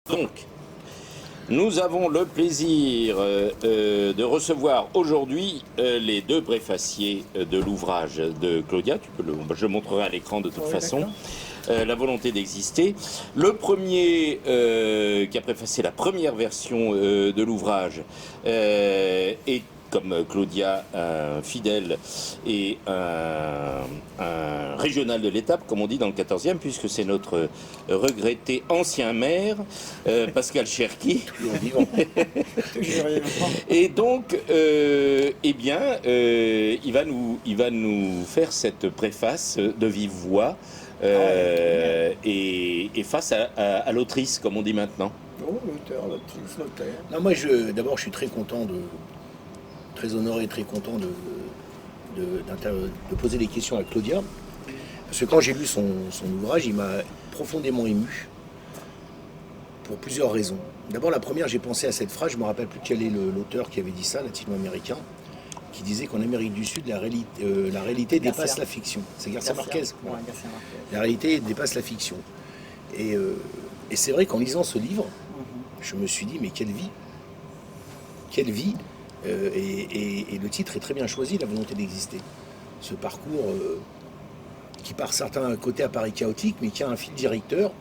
Donc, nous avons le plaisir de recevoir aujourd'hui les deux préfaciers de l'ouvrage de Claudia. Je le montrerai à l'écran de toute façon. La volonté d'exister. Le premier qui a préfacé la première version de l'ouvrage est, comme Claudia, un fidèle et un régional de l'étape, comme on dit dans le 14e, puisque c'est notre regretté ancien maire, Pascal Cherki. Et donc, il va nous faire cette préface de vive voix. Et face à l'autrice, comme on dit maintenant. Oh, l'auteur, l'autrice, l'auteur. Non, moi, d'abord, je suis très content, très honoré, très content de poser des questions à Claudia. Parce que quand j'ai lu son ouvrage, il m'a profondément ému. Pour plusieurs raisons. D'abord, la première, j'ai pensé à cette phrase, je ne me rappelle plus quel est l'auteur qui avait dit ça, latino-américain, qui disait qu'en Amérique du Sud, la réalité dépasse la fiction. C'est Garcia Marquez. Ouais, Garcia Marquez. La réalité dépasse la fiction. Et c'est vrai qu'en lisant ce livre, je me suis dit, mais quelle vie. Quelle vie. Et le titre est très bien choisi, La volonté d'exister. Ce parcours qui par certains côtés apparaît chaotique, mais qui a un fil directeur,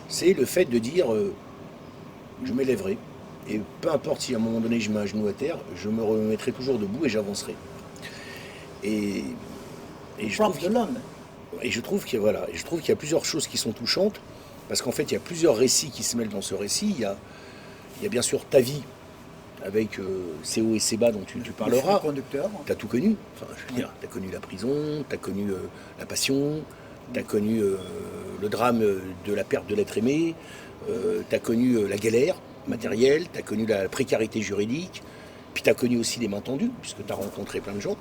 c'est le fait de dire, je m'élèverai. Et peu importe si à un moment donné je mets un genou à terre, je me remettrai toujours debout et j'avancerai. Et je trouve de l'homme. Et je trouve qu'il y a plusieurs choses qui sont touchantes, parce qu'en fait il y a plusieurs récits qui se mêlent dans ce récit. Il y a bien sûr ta vie, avec ses hauts et ses bas dont tu parleras. Tu as tout connu. Enfin, je veux dire, tu as connu la prison, tu as connu la passion, tu as connu le drame de la perte de l'être aimé, tu as connu la galère matériel, tu as connu la précarité juridique, puis tu as connu aussi les mains tendues, puisque tu as rencontré plein de gens.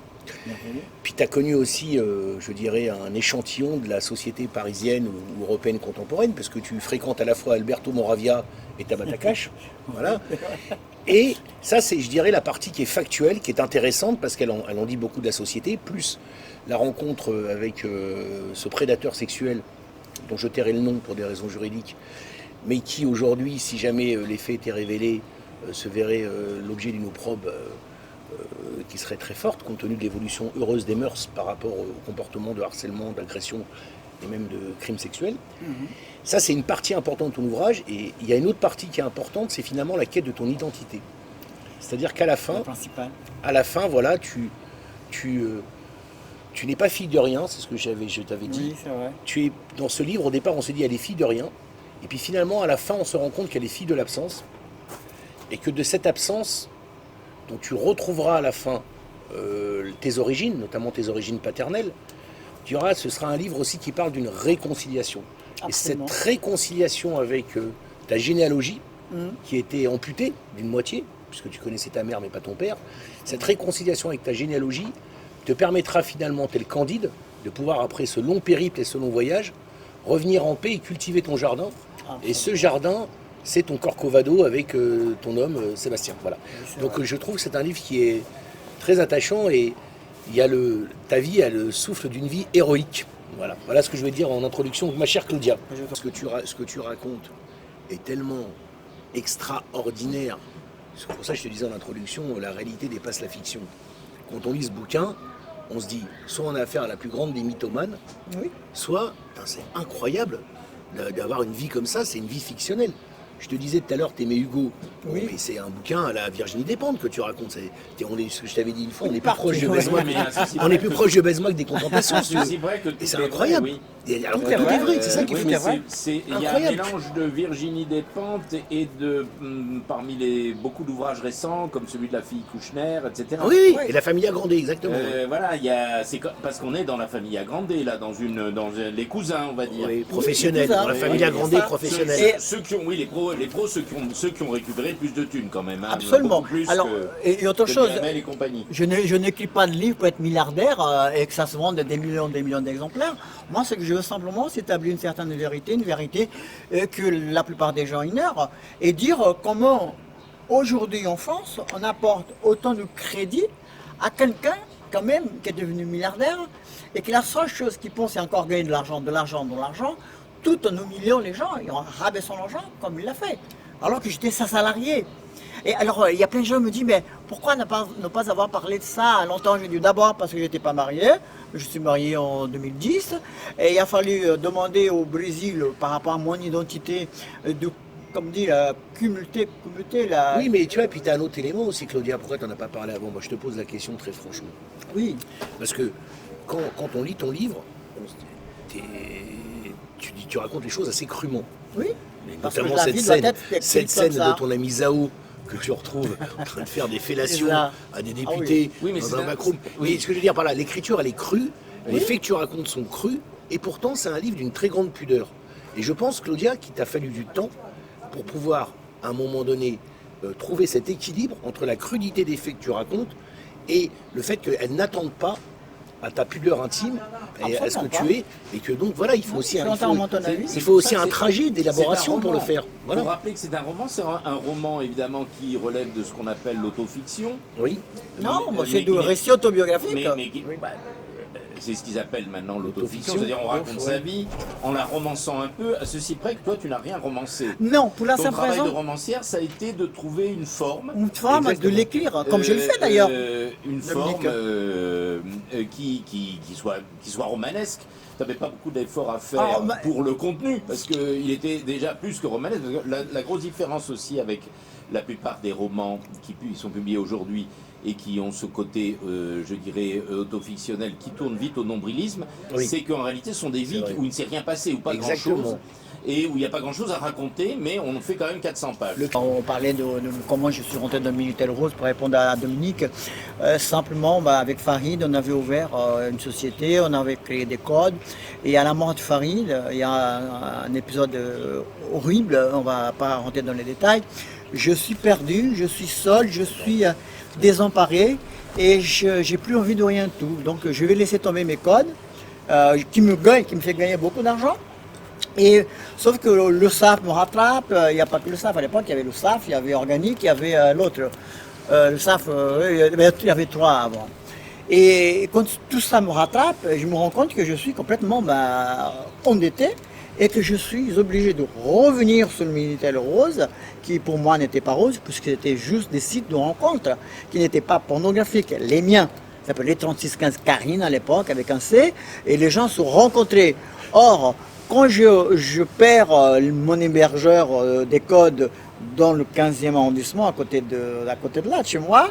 Puis tu as connu aussi, je dirais, un échantillon de la société parisienne ou européenne contemporaine, parce que tu fréquentes à la fois Alberto Moravia et Tabata Cash. Voilà. Et ça, c'est, je dirais, la partie qui est factuelle, qui est intéressante, parce qu'elle en dit beaucoup de la société, plus la rencontre avec ce prédateur sexuel, dont je tairai le nom pour des raisons juridiques, mais qui aujourd'hui, si jamais les faits étaient révélés, se verrait l'objet d'une opprobre qui serait très forte, compte tenu de l'évolution heureuse des mœurs par rapport au comportement de harcèlement, d'agression et même de crimes sexuels. Ça, c'est une partie importante de ton ouvrage, et il y a une autre partie qui est importante, c'est finalement la quête de ton identité. C'est-à-dire qu'à la fin, voilà, tu n'es pas fille de rien, c'est ce que je t'avais dit. Oui, c'est vrai. Tu es, dans ce livre, au départ, on se dit elle est fille de rien. Et puis finalement, à la fin, on se rend compte qu'elle est fille de l'absence. Et que de cette absence, dont tu retrouveras à la fin tes origines, notamment tes origines paternelles, ce sera un livre aussi qui parle d'une réconciliation. Absolument. Et cette réconciliation avec ta généalogie, qui était amputée d'une moitié, puisque tu connaissais ta mère mais pas ton père, cette réconciliation avec ta généalogie te permettra finalement, tel Candide, de pouvoir, après ce long périple et ce long voyage, revenir en paix et cultiver ton jardin. Et ce jardin, c'est ton Corcovado avec ton homme Sébastien. Voilà. Donc je trouve que c'est un livre qui est très attachant, et ta vie a le souffle d'une vie héroïque. Voilà ce que je veux dire en introduction. Donc, ma chère Claudia, ce que tu racontes est tellement extraordinaire. C'est pour ça que je te disais en introduction, la réalité dépasse la fiction. Quand on lit ce bouquin, on se dit, soit on a affaire à la plus grande des mythomanes, soit, c'est incroyable d'avoir une vie comme ça, c'est une vie fictionnelle. Je te disais tout à l'heure, t'aimais Hugo. Oui. Mais c'est un bouquin à la Virginie Despentes que tu racontes. Ce que je t'avais dit une fois, on est plus proche de Besmois. On est plus proche de Besmois que des Contemplations. Et c'est incroyable. Alors que tout est vrai, c'est ça qui est fou. Il y a un mélange de Virginie Despentes et parmi beaucoup d'ouvrages récents, comme celui de la fille Kouchner, etc. Oui, et la famille Agrandé, exactement. Voilà, c'est parce qu'on est dans la famille Agrandé, là, dans les cousins, on va dire. Oui, professionnels, dans la famille Agrandé professionnelle. Ceux qui ont, les pros, ceux qui ont récupéré plus de thunes quand même. Hein, absolument. Plus alors, et autre chose, et je n'écris pas de livre pour être milliardaire et que ça se vende des millions d'exemplaires. Moi, ce que je veux simplement, c'est établir une certaine vérité, que la plupart des gens ignorent, et dire comment aujourd'hui en France, on apporte autant de crédit à quelqu'un quand même qui est devenu milliardaire et que la seule chose qu'il pense, c'est encore gagner de l'argent, tout en humiliant les gens et en rabaissant l'argent comme il l'a fait. alors que j'étais sa salarié. Et alors, il y a plein de gens qui me disent, mais pourquoi ne pas avoir parlé de ça longtemps? J'ai dit d'abord parce que je n'étais pas marié. Je suis marié en 2010. Et il a fallu demander au Brésil, par rapport à mon identité, de, comme dit, cumuler la... Oui, mais tu vois, puis tu as un autre élément aussi, Claudia. Pourquoi tu n'en as pas parlé avant? Moi, je te pose la question très franchement. Oui. Parce que quand on lit ton livre, tu racontes les choses assez crûment. Oui. Mais Parce que notamment la vie doit être écrite cette scène comme ça. de ton ami Zao que tu retrouves en train de faire des fellations Ça. à des députés Oui, mais dans c'est un un- backroom. oui. Mais ce que je veux dire par là, l'écriture elle est crue, les Oui. faits que tu racontes sont crus, et pourtant c'est un livre d'une très grande pudeur. Et je pense, Claudia, qu'il t'a fallu du temps pour pouvoir, à un moment donné, trouver cet équilibre entre la crudité des faits que tu racontes et le fait qu'elles n'attendent pas à ta pudeur intime et à ce que Absolument tu es, et que donc voilà, il faut aussi je suis entièrement ton avis. il faut aussi Ça, un c'est- trajet d'élaboration c'est un pour le roman. faire. Voilà. Faut rappeler que c'est un roman, c'est un roman évidemment qui relève de ce qu'on appelle l'autofiction. Oui. Non, moi, Mais- c'est du récit autobiographique. C'est ce qu'ils appellent maintenant L'autofiction, l'autofiction, c'est-à-dire on raconte ouais. sa vie en la romançant un peu, à ceci près que toi tu n'as rien romancé. Non, pour la Ton simple travail de raison, romancière, ça a été de trouver une forme. une forme de Exactement. l'écrire, comme je le fais d'ailleurs. Une Dominique. forme qui soit romanesque. Tu n'avais pas beaucoup d'efforts à faire Alors, bah- pour le contenu, parce qu'il était déjà plus que romanesque. La grosse différence aussi avec la plupart des romans qui sont publiés aujourd'hui et qui ont ce côté, je dirais, autofictionnel, qui tourne vite au nombrilisme, Oui. c'est qu'en réalité, ce sont des vies vrai. où il ne s'est rien passé, ou pas Exactement. grand-chose, et où il n'y a pas grand-chose à raconter, mais on fait quand même 400 pages. On parlait de comment je suis rentré dans Minitel Rose pour répondre à Dominique. Simplement, avec Farid, on avait ouvert une société, on avait créé des codes. Et à la mort de Farid, il y a un épisode horrible, on ne va pas rentrer dans les détails. Je suis perdu, je suis seul, je suis désemparé et je n'ai plus envie de rien de tout. Donc je vais laisser tomber mes codes qui me fait gagner beaucoup d'argent. Et sauf que le SAF me rattrape, il n'y a pas que le SAF, à l'époque il y avait le SAF, il y avait Organique, il y avait l'autre. Le SAF, il y avait trois avant. Et quand tout ça me rattrape, je me rends compte que je suis complètement endetté et que je suis obligé de revenir sur le Minitel Rose, qui pour moi n'était pas rose, puisque c'était juste des sites de rencontres, qui n'étaient pas pornographiques. Les miens s'appelaient 3615 Karine à l'époque, avec un C, et les gens se rencontraient. Or, quand je perds mon hébergeur des codes dans le 15e arrondissement, à côté de là, de chez moi,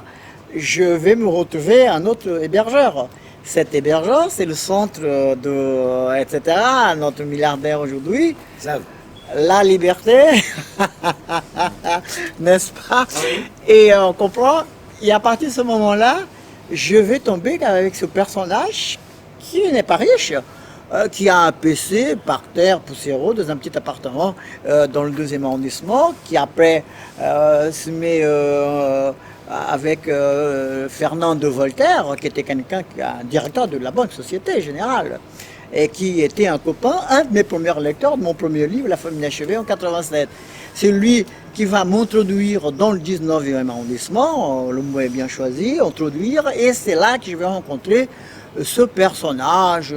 je vais me retrouver un autre hébergeur. Cet hébergeur, c'est le centre de, etc., notre milliardaire aujourd'hui, Zav. la liberté, n'est-ce pas? Et on comprend, et à partir de ce moment-là, je vais tomber avec ce personnage qui n'est pas riche, qui a un PC par terre poussiéreux dans un petit appartement dans le 2e arrondissement, qui après se met avec Fernand de Voltaire, qui était un directeur de la Banque Société Générale, et qui était un copain, un de mes premiers lecteurs de mon premier livre, La famille inachevée, en 87. C'est lui qui va m'introduire dans le 19e arrondissement, le mot est bien choisi, introduire, et c'est là que je vais rencontrer ce personnage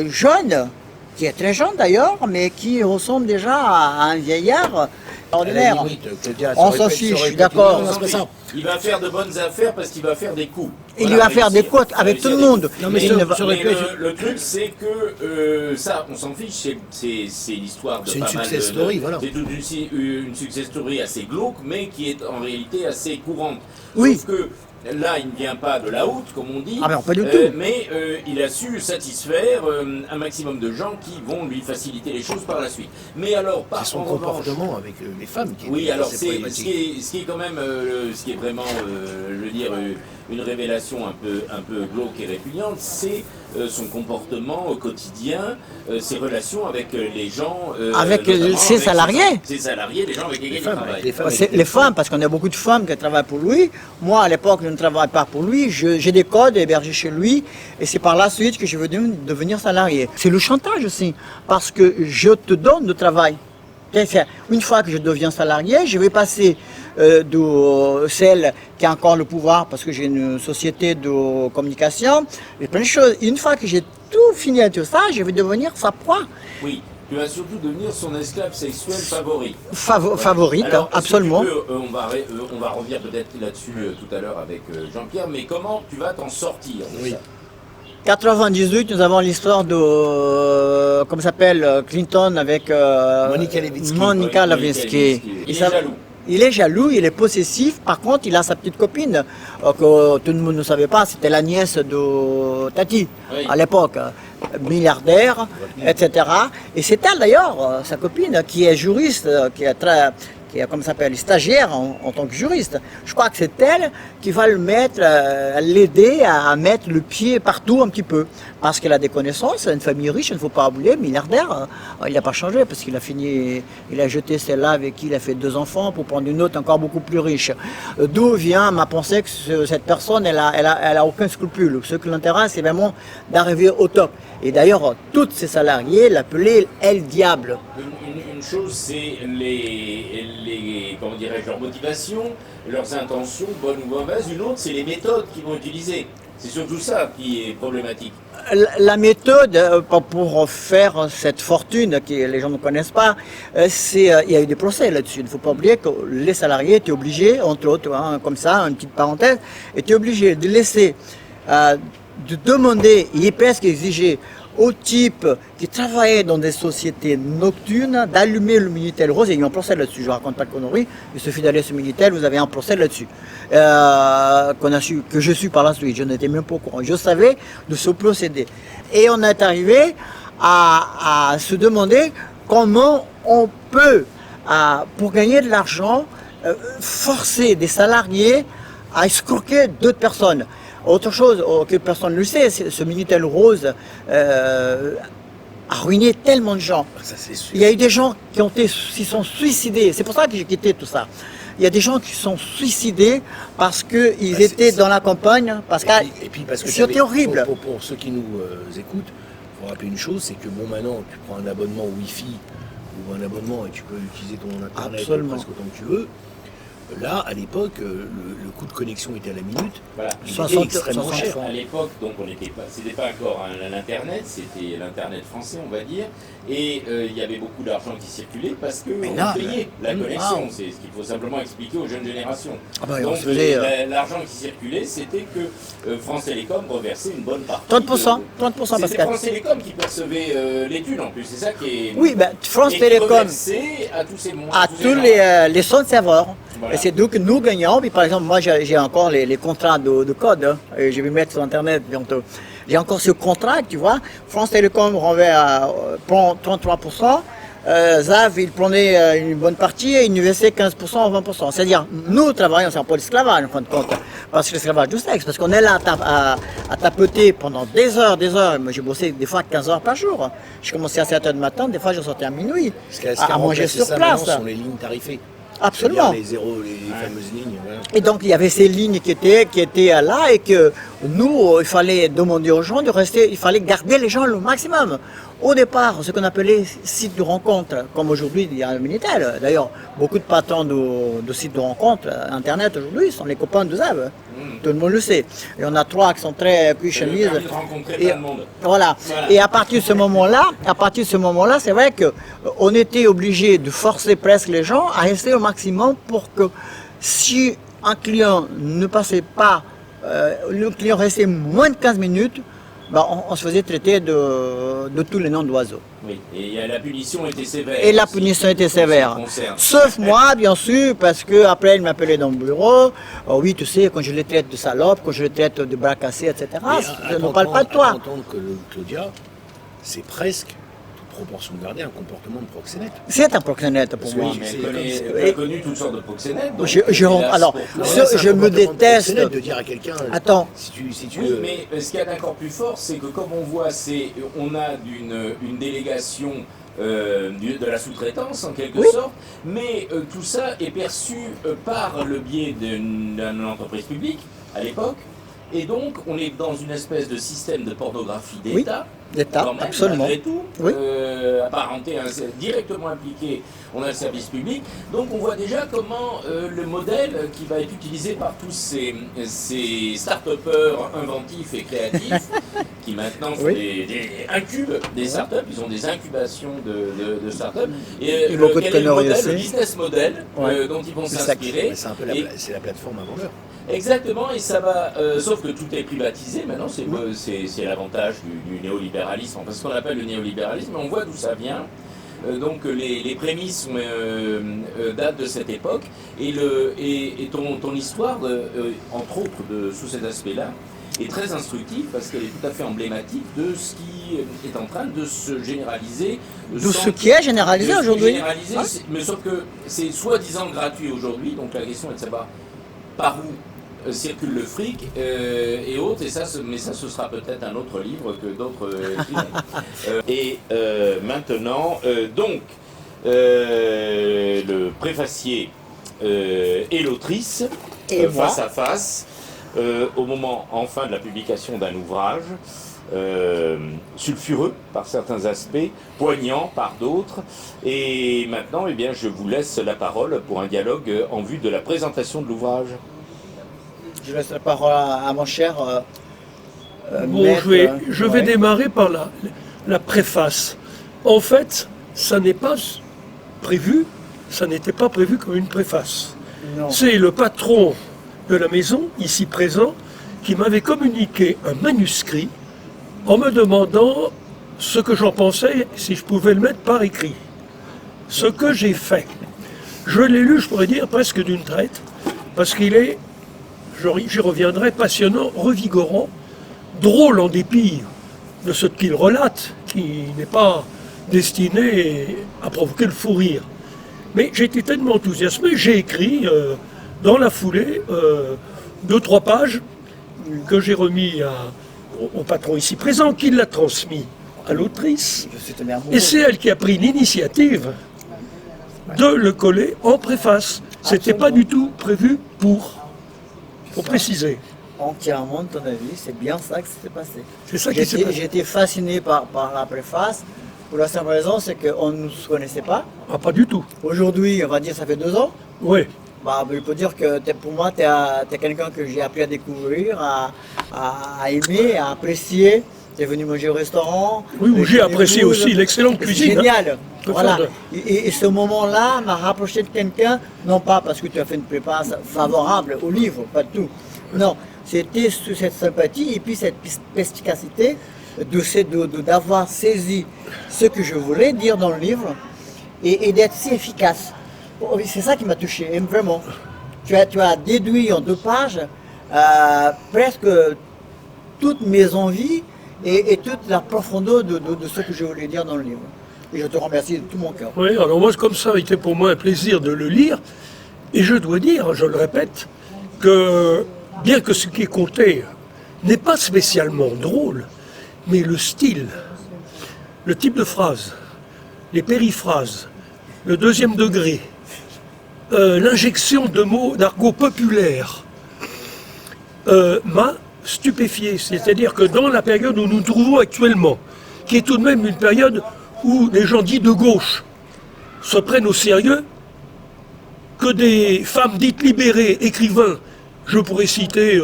jeune, qui est très jeune d'ailleurs, mais qui ressemble déjà à un vieillard ordinaire. On s'en fiche, je suis d'accord. Non, c'est pas ça. Il va faire de bonnes affaires parce qu'il va faire des coups. Il Voilà, va faire des réussir. côtes avec tout le Réussir. monde. Non, mais Et ça- il ne va- ça aurait Mais pu être- le truc, c'est que ça, on s'en fiche, c'est l'histoire de C'est une pas mal success story, voilà. C'est toute une success story assez glauque, mais qui est en réalité assez courante. Oui. Sauf que là, il ne vient pas de la haute, comme on dit. Ah, mais pas du tout. Mais il a su satisfaire un maximum de gens qui vont lui faciliter les choses par la suite. Mais alors, par C'est son en revanche, comportement avec les femmes qui oui, est alors assez c'est ce problématique. qui est quand même, ce qui est vraiment, je veux dire, une révélation un peu glauque et répugnante, c'est son comportement au quotidien, ses relations avec les gens, Avec notamment ses salariés. ses salariés, les gens avec lesquels il femmes, travaille. avec les femmes. C'est les femmes, parce qu'on a beaucoup de femmes qui travaillent pour lui. Moi, à l'époque, je ne travaille pas pour lui. J'ai des codes hébergés chez lui. Et c'est par la suite que je veux devenir salarié. C'est le chantage aussi, parce que je te donne le travail. Une fois que je deviens salarié, je vais passer de celle qui a encore le pouvoir, parce que j'ai une société de communication, et plein de choses. Une fois que j'ai tout fini à tout ça, je vais devenir sa proie. Oui, tu vas surtout devenir son esclave sexuel favori. Favorite, Alors, absolument. si tu peux, on va revenir peut-être là-dessus tout à l'heure avec Jean-Pierre, mais comment tu vas t'en sortir de ça? 98, nous avons l'histoire de, comment s'appelle, Clinton avec Monica Lewinsky. Monica Oui, Lewinsky. Il est jaloux. Il est jaloux, il est possessif. Par contre, il a sa petite copine, que tout le monde ne savait pas, c'était la nièce de Tati, Oui. à l'époque, milliardaire, etc. Et c'est elle d'ailleurs, sa copine, qui est juriste, qui est comment ça s'appelle, stagiaire en tant que juriste. Je crois que c'est elle qui va le mettre, l'aider à mettre le pied partout un petit peu. Parce qu'elle a des connaissances, une famille riche, il ne faut pas oublier, milliardaire. Il n'a pas changé parce qu'il a fini, il a jeté celle-là avec qui il a fait 2 enfants pour prendre une autre encore beaucoup plus riche. D'où vient ma pensée que cette personne, elle a aucun scrupule. Ce qui l'intéresse, c'est vraiment d'arriver au top. Et d'ailleurs, tous ses salariés l'appelaient El Diable. Une chose, c'est comment dirais-je, leur motivation, leurs intentions, bonnes ou mauvaises. Une autre, c'est les méthodes qu'ils vont utiliser. C'est surtout ça qui est problématique. La méthode pour faire cette fortune que les gens ne connaissent pas, il y a eu des procès là-dessus. Il ne faut pas oublier que les salariés étaient obligés, entre autres, hein, comme ça, une petite parenthèse, étaient obligés de laisser, de demander, il est presque exigé aux types qui travaillaient dans des sociétés nocturnes d'allumer le Minitel rose. Il y a eu un procès là-dessus, je ne raconte pas de conneries, il suffit d'aller sur Minitel, vous avez un procès là-dessus. Que je suis par la suite, je n'étais même pas au courant. Je savais de ce procédé. Et on est arrivé à se demander comment on peut, pour gagner de l'argent, forcer des salariés à escroquer d'autres personnes. Autre chose que personne ne le sait, ce Minitel rose a ruiné tellement de gens. Ça, c'est sûr. Il y a eu des gens qui sont suicidés. C'est pour ça que j'ai quitté tout ça. Il y a des gens qui sont suicidés parce qu'ils étaient dans la campagne. Parce que c'était horrible. Pour ceux qui nous écoutent, il faut rappeler une chose, c'est que bon, maintenant, tu prends un abonnement Wi-Fi ou un abonnement et tu peux utiliser ton Internet presque autant que tu veux. Là, à l'époque, le coût de connexion était à la minute. Voilà. Il était extrêmement cher. À l'époque, donc, c'était pas encore l'Internet, c'était l'Internet français, on va dire. Et il y avait beaucoup d'argent qui circulait parce qu'on payait la connexion. C'est ce qu'il faut simplement expliquer aux jeunes générations. Donc, l'argent qui circulait, c'était que France Télécom reversait une bonne partie. 30%, 30% C'était France Télécom qui percevait les thunes en plus. C'est ça qui est. Oui, ben, France Télécom. À tous ces mondes. À tous les centres serveurs. Voilà. Et c'est d'où que nous gagnons. Puis par exemple, moi j'ai encore les contrats de code. Hein, et je vais mettre sur Internet bientôt. J'ai encore ce contrat, tu vois. France Télécom prend 33%. ZAV, il prenait une bonne partie et il nous laissait 15% ou 20%. C'est-à-dire, nous travaillons, c'est un peu l'esclavage en fin de compte. Parce que l'esclavage du sexe. Parce qu'on est là à tapoter pendant des heures. Moi, j'ai bossé des fois 15 heures par jour. Je commençais à 7 heures du matin, des fois je sortais à minuit. À manger sur place. Ce sont les lignes tarifées. Absolument. Les fameuses lignes. Voilà. Et donc il y avait ces lignes qui étaient là et que nous, il fallait demander aux gens de rester, il fallait garder les gens le maximum. Au départ, ce qu'on appelait sites de rencontre, comme aujourd'hui il y a un Minitel. D'ailleurs, beaucoup de patrons de sites de rencontre Internet aujourd'hui sont les copains de ZAV. Tout le monde le sait. Il y en a 3 qui sont très chemises. Voilà. Et à partir de ce moment-là, c'est vrai qu'on était obligé de forcer presque les gens à rester au maximum pour que si un client ne passait pas, le client restait moins de 15 minutes, ben on se faisait traiter de tous les noms d'oiseaux. Oui, et la punition était sévère. Et la punition était sévère. Sauf moi, bien sûr, parce que après il m'appelait dans le bureau. Oh, oui, tu sais, quand je les traite de salope, quand je les traite de bras cassés, etc. Je ne parle pas de toi. Entendre que Claudia, c'est presque, toute proportion gardée, un comportement de proxénète. C'est un proxénète pour moi. Elle a connu toutes sortes de proxénètes. Je me déteste de dire à quelqu'un. Attends. Oui, mais ce qu'il y a d'encore plus fort, c'est que comme on voit, on a une délégation de la sous-traitance en quelque sorte, mais tout ça est perçu par le biais d'une entreprise publique à l'époque. Et donc, on est dans une espèce de système de pornographie Oui. d'État. L'État, Quand même, absolument. malgré tout, Oui. apparenté, directement impliqué, on a le service public. Donc on voit déjà comment le modèle qui va être utilisé par tous ces start-upers inventifs et créatifs, qui maintenant font des incubes des start-up, ils ont des incubations de start-up. Et beaucoup de quel est le conneries modèle, aussi. le business model dont ils vont s'inspirer. C'est un peu c'est la plateforme avant l'heure. Exactement, et ça va, sauf que tout est privatisé maintenant, c'est l'avantage du néolibéralisme, enfin ce qu'on appelle le néolibéralisme, mais on voit d'où ça vient. Donc les prémices datent de cette époque, et ton histoire, entre autres sous cet aspect-là, est très instructive parce qu'elle est tout à fait emblématique de ce qui est en train de se généraliser. De ce qui est généralisé aujourd'hui. Mais sauf que c'est soi-disant gratuit aujourd'hui, donc la question est de savoir par où circule le fric et autres, mais ça ce sera peut-être un autre livre que d'autres et maintenant, donc, le préfacier et l'autrice face à face, au moment enfin de la publication d'un ouvrage sulfureux par certains aspects, poignant par d'autres, et maintenant, eh bien, je vous laisse la parole pour un dialogue en vue de la présentation de l'ouvrage. Je laisse la parole à mon cher bon, maître, je vais démarrer par la préface. En fait, ça n'est pas prévu, ça n'était pas prévu comme une préface. Non. C'est le patron de la maison, ici présent, qui m'avait communiqué un manuscrit en me demandant ce que j'en pensais, si je pouvais le mettre par écrit. Ce que j'ai fait. Je l'ai lu, je pourrais dire, presque d'une traite, parce qu'il est, j'y reviendrai, passionnant, revigorant, drôle en dépit de ce qu'il relate, qui n'est pas destiné à provoquer le fou rire. Mais j'ai été tellement enthousiasmé, j'ai écrit dans la foulée 2-3 pages que j'ai remis au patron ici présent, qui l'a transmis à l'autrice. Et c'est elle qui a pris l'initiative de le coller en préface. C'était pas du tout prévu pour préciser. Entièrement de ton avis, c'est bien ça que s'est passé. C'est ça qui s'est passé. J'étais fasciné par la préface, pour la simple raison, c'est qu'on ne se connaissait pas. Ah, pas du tout. Aujourd'hui, on va dire, ça fait 2 ans. Oui. Bah, je peux dire que pour moi, tu es quelqu'un que j'ai appris à découvrir, à aimer, à apprécier. Tu es venu manger au restaurant. Oui, où j'ai apprécié aussi l'excellente cuisine. Génial. Hein. Voilà. Et ce moment-là m'a rapproché de quelqu'un, non pas parce que tu as fait une préface favorable au livre, pas du tout. Non, c'était cette sympathie et puis cette perspicacité d'avoir saisi ce que je voulais dire dans le livre et d'être si efficace. C'est ça qui m'a touché, vraiment. Tu as déduit en 2 pages presque toutes mes envies et toute la profondeur de ce que je voulais dire dans le livre. Et je te remercie de tout mon cœur. Oui, alors moi, comme ça, a été pour moi un plaisir de le lire. Et je dois dire, je le répète, que bien que ce qui est compté n'est pas spécialement drôle, mais le style, le type de phrase, les périphrases, le 2e degré, l'injection de mots d'argot populaire m'a stupéfié. C'est-à-dire que dans la période où nous nous trouvons actuellement, qui est tout de même une période où les gens dits de gauche se prennent au sérieux, que des femmes dites libérées, écrivains, je pourrais citer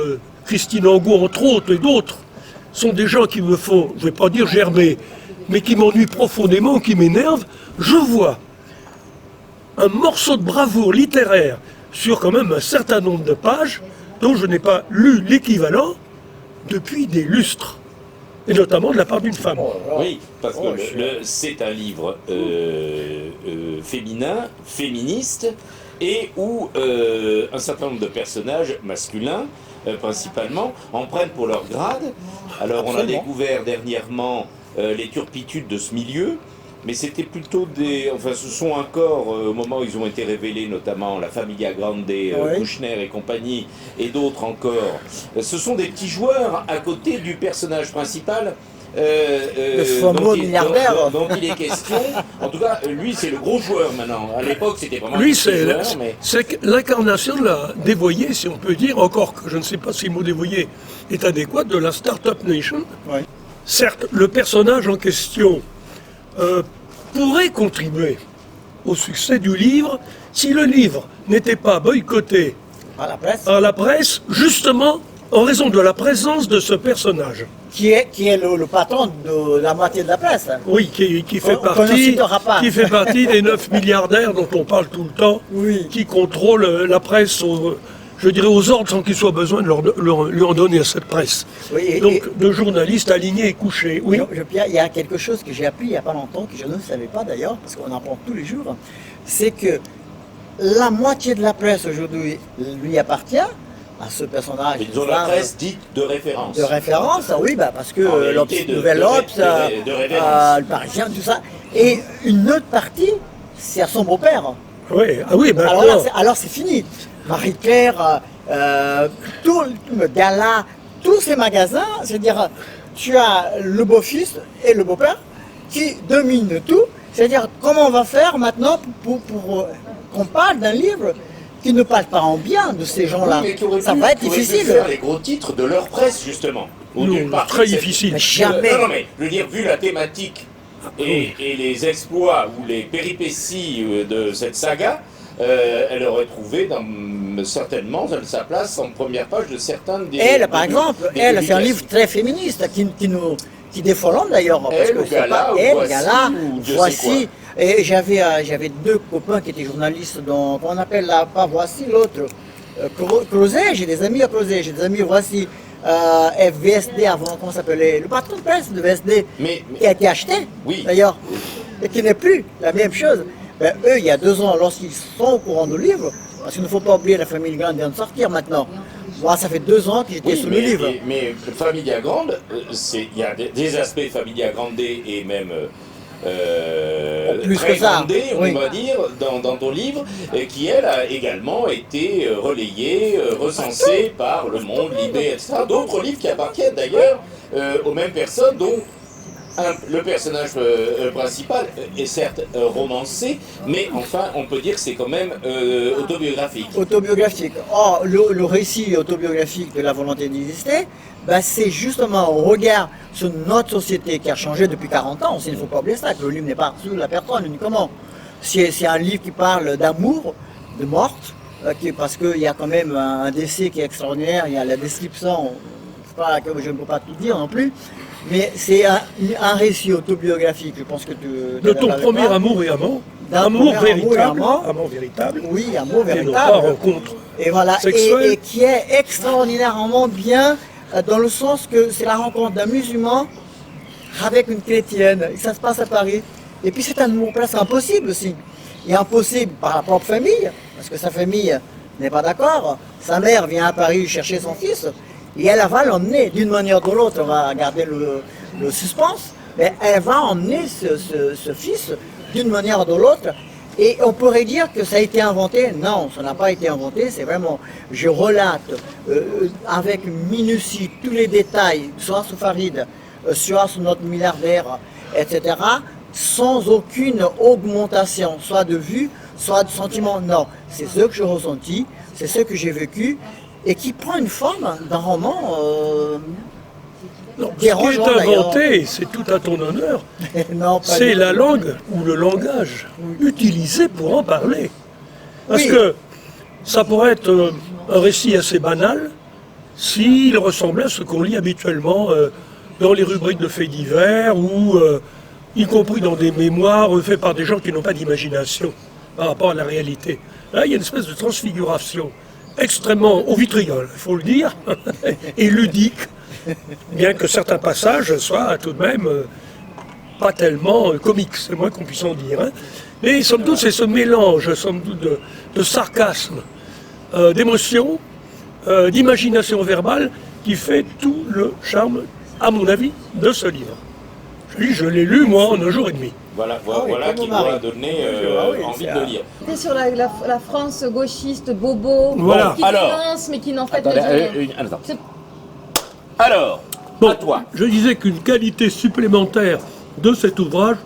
Christine Angot entre autres et d'autres, sont des gens qui me font, je ne vais pas dire germer, mais qui m'ennuient profondément, qui m'énervent. Je vois un morceau de bravoure littéraire sur quand même un certain nombre de pages dont je n'ai pas lu l'équivalent depuis des lustres, et notamment de la part d'une femme. Oui, parce que c'est un livre féminin, féministe, et où un certain nombre de personnages masculins, principalement, en prennent pour leur grade. Alors on a découvert dernièrement les turpitudes de ce milieu, mais c'était plutôt ce sont encore, au moment où ils ont été révélés, notamment la Familia Grande, Kouchner et compagnie, et d'autres encore, ce sont des petits joueurs à côté du personnage principal, Le fameux milliardaire. dont il est question. En tout cas, lui, c'est le gros joueur maintenant. À l'époque, c'était vraiment Lui, un petit joueur, c'est l'incarnation de la dévoyée, si on peut dire, encore que je ne sais pas si le mot dévoyé est adéquat, de la Startup Nation. Ouais. Certes, le personnage en question pourrait contribuer au succès du livre si le livre n'était pas boycotté À la presse. par la presse, justement en raison de la présence de ce personnage. Qui est le patron de la moitié de la presse. Oui, qui fait Qu'on ne citera pas. qui fait partie des 9 milliardaires dont on parle tout le temps, Oui. qui contrôlent la presse, je dirais aux ordres sans qu'il soit besoin de lui en donner à cette presse. Oui, Donc, de journalistes alignés et couchés. Oui. Pierre, il y a quelque chose que j'ai appris il n'y a pas longtemps, que je ne savais pas d'ailleurs, parce qu'on apprend tous les jours, c'est que la moitié de la presse aujourd'hui lui appartient, à ce personnage. Ils ont la presse dite de référence. De référence, oui, bah parce que En réalité, Nouvelle Obs, de référence. le Parisien, tout ça. Et une autre partie, c'est à son beau-père. Oui, ah oui, ben Alors c'est fini. Marie-Claire, tout le Gala, tous ces magasins, c'est-à-dire tu as le beau-fils et le beau-père qui dominent tout. C'est-à-dire comment on va faire maintenant pour qu'on parle d'un livre qui ne parle pas en bien de ces gens-là. Ça va être difficile. Faire les gros titres de leur presse, justement. Ou d'une partie très de cette- difficile. Mais jamais. Non, mais je veux dire, vu la thématique et les exploits ou les péripéties de cette saga, elle aurait trouvé certainement sa place en première page de certains des... Elle, par exemple, des elle, c'est un publications. livre très féministe qui défend d'ailleurs. Parce Elle, que ou c'est Gala, pas ou elle, Voici, Gala, ou Dieu sait Voici. Et j'avais deux copains qui étaient journalistes dans, qu'on appelle là, pas Voici, l'autre, Crozet, j'ai des amis à Crozet, j'ai des amis Voici, VSD avant, comment ça s'appelait, le patron de presse de VSD, Mais- qui a été acheté, Oui. d'ailleurs, et qui n'est plus la même chose. Ben, eux, il y a 2 ans, lorsqu'ils sont au courant du livre, parce qu'il ne faut pas oublier la famille Grande vient de sortir maintenant. Moi, ça fait 2 ans que j'étais Oui, sur le livre. mais Familia Grande, il y a des aspects Familia Grande et même Plus très que ça, grandés, oui. on va dire, dans ton livre, qui elle a également été relayée, recensée par Le Monde, Libé, etc. D'autres livres qui appartiennent d'ailleurs aux mêmes personnes, dont le personnage principal est certes romancé, mais enfin on peut dire que c'est quand même autobiographique. Autobiographique. Or, le récit autobiographique de la volonté d'exister, ben, c'est justement au regard sur notre société qui a changé depuis 40 ans. Il ne faut pas oublier ça, que le livre n'est pas sur la personne uniquement. C'est un livre qui parle d'amour, de morte, parce qu'il y a quand même un décès qui est extraordinaire, il y a la description, je ne peux pas tout dire non plus, mais c'est un récit autobiographique, je pense que tu... De ton premier amour et amant. D'un Amour premier amour et véritable. amant. Amour véritable. Oui, un mot Et non pas véritable. rencontre. Et voilà, sexuelle. et qui est extraordinairement bien dans le sens que c'est la rencontre d'un musulman avec une chrétienne. Et ça se passe à Paris. Et puis c'est un amour presque impossible aussi. Et impossible par la propre famille, parce que sa famille n'est pas d'accord. Sa mère vient à Paris chercher son fils, et elle va l'emmener d'une manière ou de l'autre, on va garder le suspense, mais elle va emmener ce fils d'une manière ou de l'autre. Et on pourrait dire que ça a été inventé. Non, ça n'a pas été inventé. C'est vraiment, je relate avec minutie tous les détails, soit sur Farid, soit sur notre milliardaire, etc., sans aucune augmentation, soit de vue, soit de sentiment. Non, c'est ce que j'ai ressenti, c'est ce que j'ai vécu, et qui prend une forme d'un roman Non, ce qui est dérangeant, inventé, c'est tout à ton honneur, non, pas c'est du la tout. langue ou le langage utilisé pour en parler. Parce Oui. que ça pourrait être un récit assez banal s'il ressemblait à ce qu'on lit habituellement dans les rubriques de faits divers ou y compris dans des mémoires faits par des gens qui n'ont pas d'imagination par rapport à la réalité. Là, il y a une espèce de transfiguration extrêmement au vitriol, il faut le dire, et ludique, bien que certains passages soient tout de même pas tellement comiques, c'est moins qu'on puisse en dire. Hein. Mais somme toute, c'est ce mélange somme toute, de sarcasme, d'émotion, d'imagination verbale qui fait tout le charme, à mon avis, de ce livre. Je l'ai lu, moi, en 1 jour et demi. Voilà, Ah oui, voilà comme qui Marie. doit donner Ah oui, envie c'est de le lire. C'était sur la France gauchiste, bobo, Voilà. qui Alors. finance mais qui n'en fait Attendez, rien. attends. C'est- Alors, À toi. Je disais qu'une qualité supplémentaire de cet ouvrage,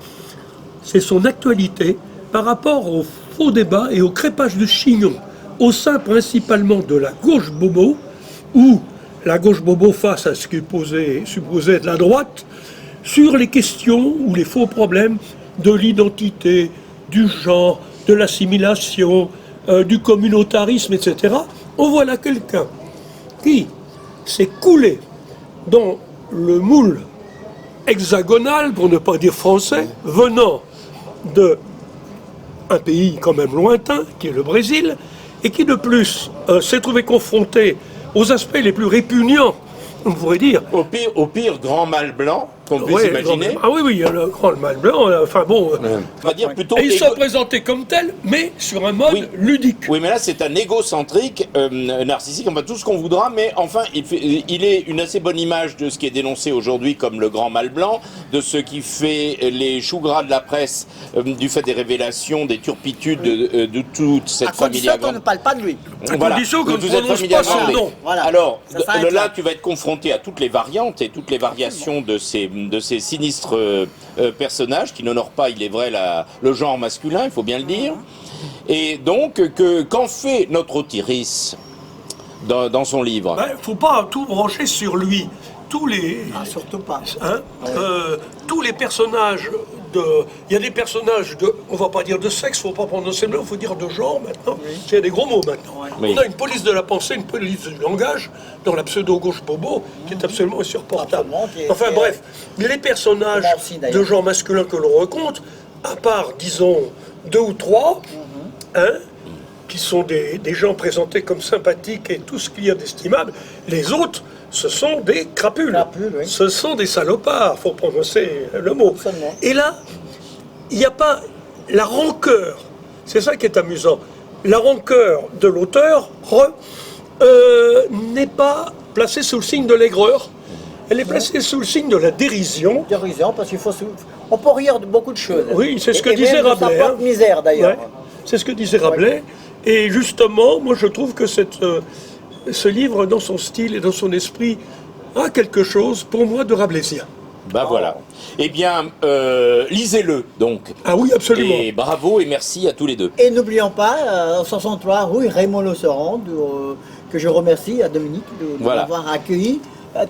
c'est son actualité par rapport au faux débat et au crépage de chignon au sein principalement de la gauche bobo, ou la gauche bobo face à ce qui supposait être la droite, sur les questions ou les faux problèmes de l'identité, du genre, de l'assimilation, du communautarisme, etc. On voit là quelqu'un qui s'est coulé dans le moule hexagonal, pour ne pas dire français, venant de un pays quand même lointain, qui est le Brésil, et qui de plus s'est trouvé confronté aux aspects les plus répugnants, on pourrait dire. Au pire grand mâle blanc qu'on puisse Ouais, imaginer. Ah oui, oui, il y a le grand mal blanc, enfin bon. On va dire plutôt. Et ils sont présentés comme tels, mais sur un mode Oui. ludique. Oui, mais là, c'est un égocentrique, narcissique, enfin tout ce qu'on voudra, mais enfin, il est une assez bonne image de ce qui est dénoncé aujourd'hui comme le grand mal blanc, de ce qui fait les choux gras de la presse, du fait des révélations, des turpitudes de toute cette À condition famille qu'on ne parle pas de lui. Voilà, condition qu'on de ne toute cette prononce famille pas son agrandée. nom. Voilà. Alors, Ça s'arrête là, là. tu vas être confronté à toutes les variantes et toutes les variations de ces sinistres personnages qui n'honorent pas, il est vrai, le genre masculin, il faut bien le dire. Et donc, qu'en fait notre autrice dans son livre? Il ne faut pas tout brancher sur lui. Tous les, Surtout pas. hein, tous les personnages il y a des personnages on va pas dire de sexe, faut pas prononcer le mot, il faut dire de genre maintenant. Il y a des gros mots maintenant. Oui. On a une police de la pensée, une police du langage dans la pseudo-gauche bobo qui est absolument insupportable. Absolument, Enfin bref, les personnages Moi aussi, d'ailleurs. de genre masculin que l'on rencontre, à part, disons, 2 ou 3, hein, qui sont des gens présentés comme sympathiques et tout ce qu'il y a d'estimable, les autres, ce sont des crapules. Crapules, oui. Ce sont des salopards, faut prononcer le mot. Absolument. Et là, il n'y a pas la rancœur. C'est ça qui est amusant. La rancœur de l'auteur n'est pas placée sous le signe de l'aigreur. Elle est placée sous le signe de la dérision. Dérision, parce on peut rire de beaucoup de choses. Oui, c'est ce que Et disait même de Rabelais, sa propre hein. misère d'ailleurs. Ouais, c'est ce que disait Rabelais. Et justement, moi je trouve que ce livre, dans son style et dans son esprit, a quelque chose, pour moi, de rabelaisien. Bah voilà. Eh bien, lisez-le donc. Ah oui, absolument. Et bravo et merci à tous les deux. Et n'oublions pas, 63 rue Raymond Losserand, que je remercie à Dominique de Voilà. m'avoir accueilli.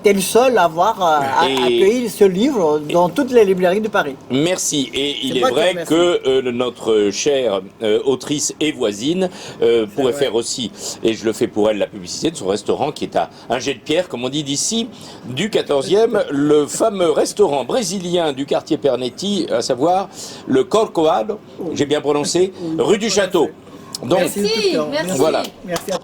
T'es le seul à avoir Et- accueilli ce livre dans toutes les librairies de Paris. Merci. Et il C'est est moi qui vrai remercie. que notre chère autrice et voisine pourrait vrai. faire aussi, et je le fais pour elle, la publicité de son restaurant qui est à un jet de pierre, comme on dit d'ici, du 14e, le fameux restaurant brésilien du quartier Pernetti, à savoir le Corcovado, j'ai bien prononcé, rue du Château. Donc, Merci de tout cœur. merci. Voilà. Merci à